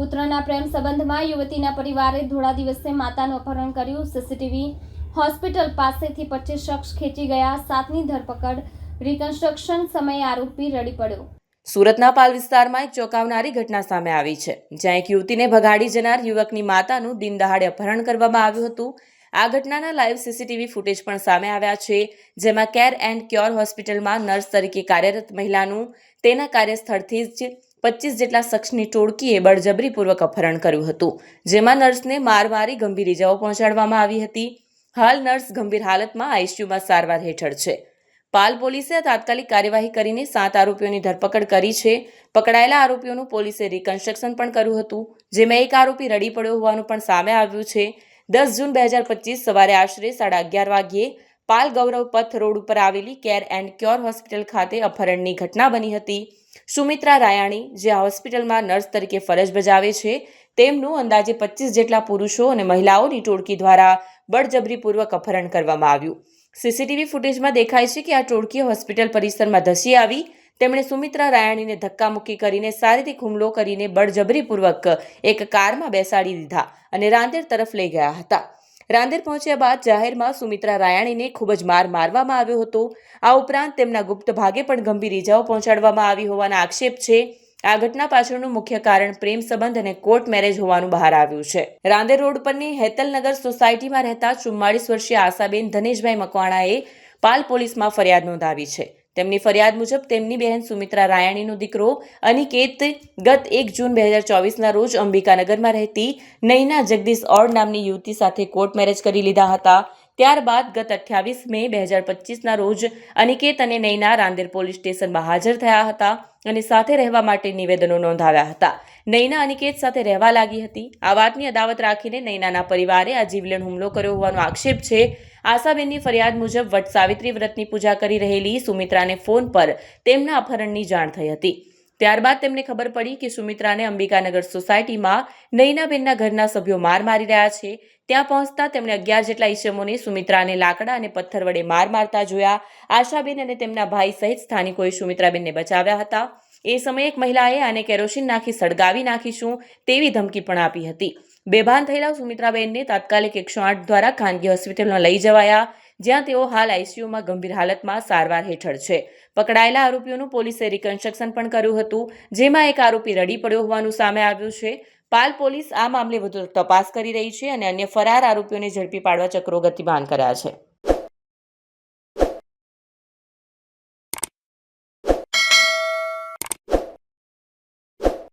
પુત્રના પ્રેમ સંબંધમાં યુવતીના પરિવારે ધોળા દિવસે માતાનું અપહરણ કર્યું। સીસીટીવી હોસ્પિટલ પાસેથી 25 શખ્સ ખેંચી ગયા। 7ની ધરપકડ। રિકન્સ્ટ્રક્શન સમયે આરોપી રડી પડ્યો। સુરતના પાલ વિસ્તારમાં એક ચોંકાવનારી ઘટના સામે આવી છે, જ્યાં એક યુવતીને ભગાડી જનાર યુવકની માતાનું દિન દહાડે અપહરણ કરવામાં આવ્યું હતું। આ ઘટનાના લાઈવ સીસીટીવી ફૂટેજ પણ સામે આવ્યા છે, જેમાં કેર એન્ડ ક્યોર હોસ્પિટલમાં નર્સ તરીકે કાર્યરત મહિલાનું તેના કાર્યસ્થળથી જ 25 જેટલા શખ્સની ટોળકીએ બળજબરીપૂર્વક અપહરણ કર્યું હતું, જેમાં નર્સને માર મારી ગંભીર ઇજાઓ પહોંચાડવામાં આવી હતી। હાલ નર્સ ગંભીર હાલતમાં આઈસીયુમાં સારવાર હેઠળ છે। પાલ પોલીસે તાત્કાલિક કાર્યવાહી કરીને 7 આરોપીઓની ધરપકડ કરી છે। પકડાયેલા આરોપીઓનું પોલીસે રિકન્સ્ટ્રક્શન પણ કર્યું હતું, જેમાં એક આરોપી રડી પડ્યો હોવાનું પણ સામે આવ્યું છે। 10 જૂન 2025 સવારે આશરે 11:30 વાગ્યે પાલ ગૌરવ પથ રોડ ઉપર આવેલી કેર એન્ડ ક્યોર હોસ્પિટલ ખાતે અપહરણની ઘટના બની હતી। સુમિત્રા રાયાણી, જે આ હોસ્પિટલમાં નર્સ તરીકે ફરજ બજાવે છે, તેમનું અંદાજે 25 જેટલા પુરુષો અને મહિલાઓની ટોળકી દ્વારા બળજબરીપૂર્વક અપહરણ કરવામાં આવ્યું। સીસીટીવી ફૂટેજમાં દેખાય છે કે આ ટોળકીએ હોસ્પિટલ પરિસરમાં ધસી આવી તેમણે સુમિત્રા રાયાણીને ધક્કામુક્કી કરીને શારીરિક હુમલો કરીને બળજબરીપૂર્વક એક કારમાં બેસાડી દીધા અને રાંદેર તરફ લઈ ગયા હતા। રાંદેર પહોંચ્યા બાદ જાહેરમાં સુમિત્રા રાયાણીને ખૂબ જ મારવામાં આવ્યો હતો। આ ઉપરાંત તેમના ગુપ્ત ભાગે પણ ગંભીર ઇજાઓ પહોંચાડવામાં આવી હોવાના આક્ષેપ છે। આ ઘટના પાછળનું મુખ્ય કારણ પ્રેમ સંબંધ અને કોર્ટ મેરેજ હોવાનું બહાર આવ્યું છે। રાંદેર રોડ પરની હેતલનગર સોસાયટીમાં રહેતા 44 વર્ષીય આશાબેન ધનેશભાઈ મકવાણાએ પાલ પોલીસમાં ફરિયાદ નોંધાવી છે। તેમની ફરિયાદ મુજબ તેમની બહેન સુમિત્રા રાયાણીનો દીકરો અનિકેત ગત 1 જૂન 2024ના રોજ અંબિકાનગરમાં રહેતી નૈના જગદીશ ઓડ નામની યુવતી સાથે કોર્ટ મેરેજ કરી લીધા હતા। ત્યારબાદ ગત 28 મે 2025ના રોજ અનિકેત અને નૈના રાંદેર પોલીસ સ્ટેશનમાં હાજર થયા હતા અને સાથે રહેવા માટે નિવેદનો નોંધાવ્યા હતા। નૈના અનિકેત સાથે રહેવા લાગી હતી। આ વાતની અદાવત રાખીને નૈનાના પરિવારે આ જીવલેણ હુમલો કર્યો હોવાનો આક્ષેપ છે। આશાબેનની ફરિયાદ મુજબ વટ સાવિત્રી વ્રતની પૂજા કરી રહેલી સુમિત્રાને ફોન પર તેમના અપહરણની જાણ થઈ હતી। ત્યારબાદ તેમને ખબર પડી કે સુમિત્રાને અંબિકાનગર સોસાયટીમાં નૈનાબેનના ઘરના સભ્યો માર મારી રહ્યા છે। ત્યાં પહોંચતા તેમણે 11 જેટલા ઈસમોને સુમિત્રાને લાકડા અને પથ્થર વડે મારતા જોયા। આશાબેન અને તેમના ભાઈ સહિત સ્થાનિકોએ સુમિત્રાબેનને બચાવ્યા હતા। એ સમયે એક મહિલાએ આને કેરોસીન નાખી સળગાવી નાખીશું તેવી ધમકી પણ આપી હતી। બેભાન થયેલા સુમિત્રાબેનને તાત્કાલિક 108 દ્વારા ખાનગી હોસ્પિટલમાં લઈ જવાયા, જ્યાં તેઓ હાલ આઈસીયુમાં ગંભીર હાલતમાં સારવાર હેઠળ છે। પકડાયેલા આરોપીઓનું પોલીસે રિકન્સ્ટ્રક્શન પણ કર્યું હતું, જેમાં એક આરોપી રડી પડ્યો હોવાનું સામે આવ્યું છે। પાલ પોલીસ આ મામલે વધુ તપાસ કરી રહી છે અને અન્ય ફરાર આરોપીઓને ઝડપી પાડવા ચક્રો ગતિમાન કર્યા છે।